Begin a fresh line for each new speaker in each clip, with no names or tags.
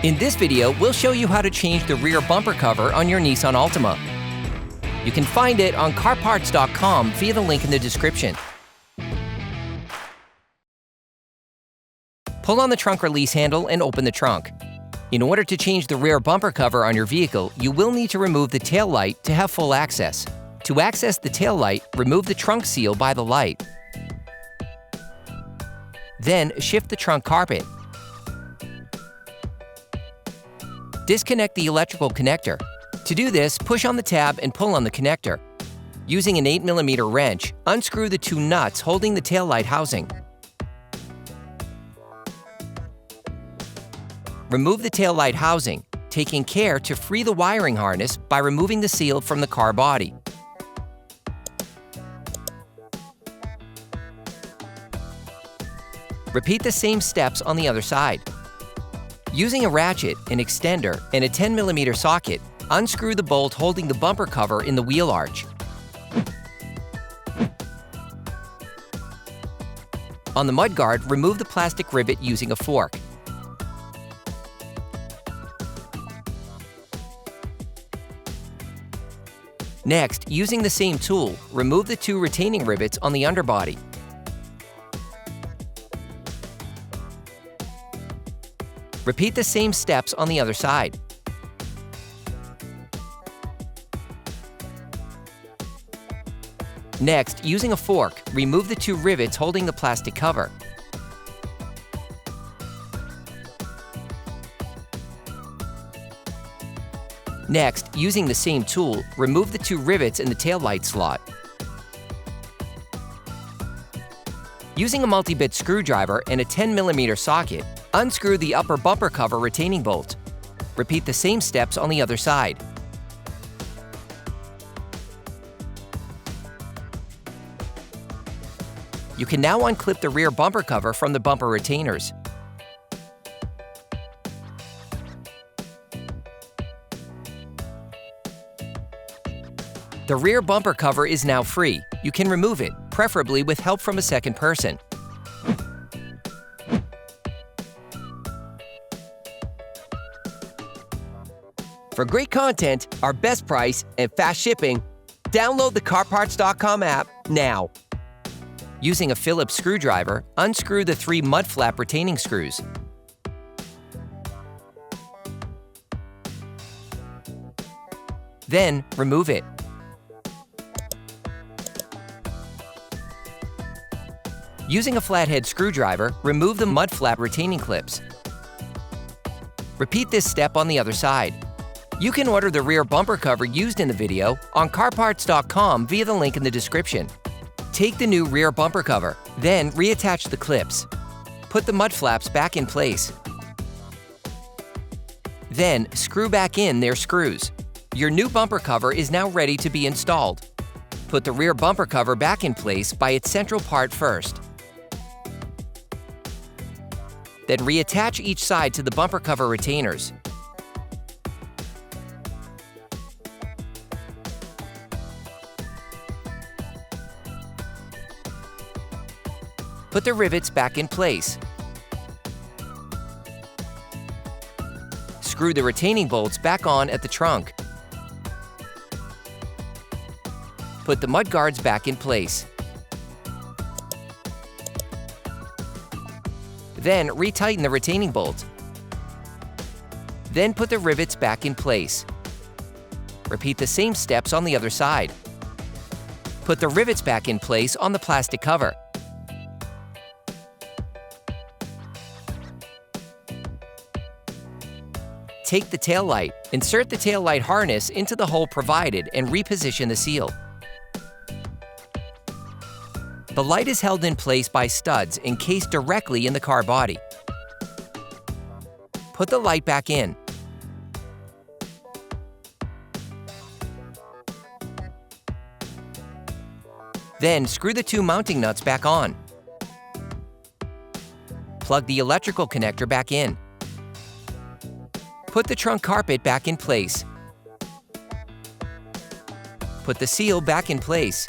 In this video, we'll show you how to change the rear bumper cover on your Nissan Altima. You can find it on CarParts.com via the link in the description. Pull on the trunk release handle and open the trunk. In order to change the rear bumper cover on your vehicle, you will need to remove the tail light to have full access. To access the tail light, remove the trunk seal by the light. Then shift the trunk carpet. Disconnect the electrical connector. To do this, push on the tab and pull on the connector. Using an 8mm wrench, unscrew the two nuts holding the taillight housing. Remove the taillight housing, taking care to free the wiring harness by removing the seal from the car body. Repeat the same steps on the other side. Using a ratchet, an extender, and a 10mm socket, unscrew the bolt holding the bumper cover in the wheel arch. On the mudguard, remove the plastic rivet using a fork. Next, using the same tool, remove the two retaining rivets on the underbody. Repeat the same steps on the other side. Next, using a fork, remove the two rivets holding the plastic cover. Next, using the same tool, remove the two rivets in the taillight slot. Using a multi-bit screwdriver and a 10mm socket, unscrew the upper bumper cover retaining bolt. Repeat the same steps on the other side. You can now unclip the rear bumper cover from the bumper retainers. The rear bumper cover is now free. You can remove it, preferably with help from a second person. For great content, our best price, and fast shipping, download the CarParts.com app now. Using a Phillips screwdriver, unscrew the 3 mudflap retaining screws. Then, remove it. Using a flathead screwdriver, remove the mudflap retaining clips. Repeat this step on the other side. You can order the rear bumper cover used in the video on CarParts.com via the link in the description. Take the new rear bumper cover, then reattach the clips. Put the mudflaps back in place. Then screw back in their screws. Your new bumper cover is now ready to be installed. Put the rear bumper cover back in place by its central part first. Then reattach each side to the bumper cover retainers. Put the rivets back in place. Screw the retaining bolts back on at the trunk. Put the mudguards back in place. Then retighten the retaining bolt. Then put the rivets back in place. Repeat the same steps on the other side. Put the rivets back in place on the plastic cover. Take the taillight, insert the taillight harness into the hole provided and reposition the seal. The light is held in place by studs encased directly in the car body. Put the light back in. Then screw the two mounting nuts back on. Plug the electrical connector back in. Put the trunk carpet back in place. Put the seal back in place.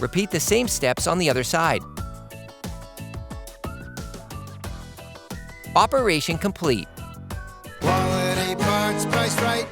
Repeat the same steps on the other side. Operation complete.
Quality parts, priced right.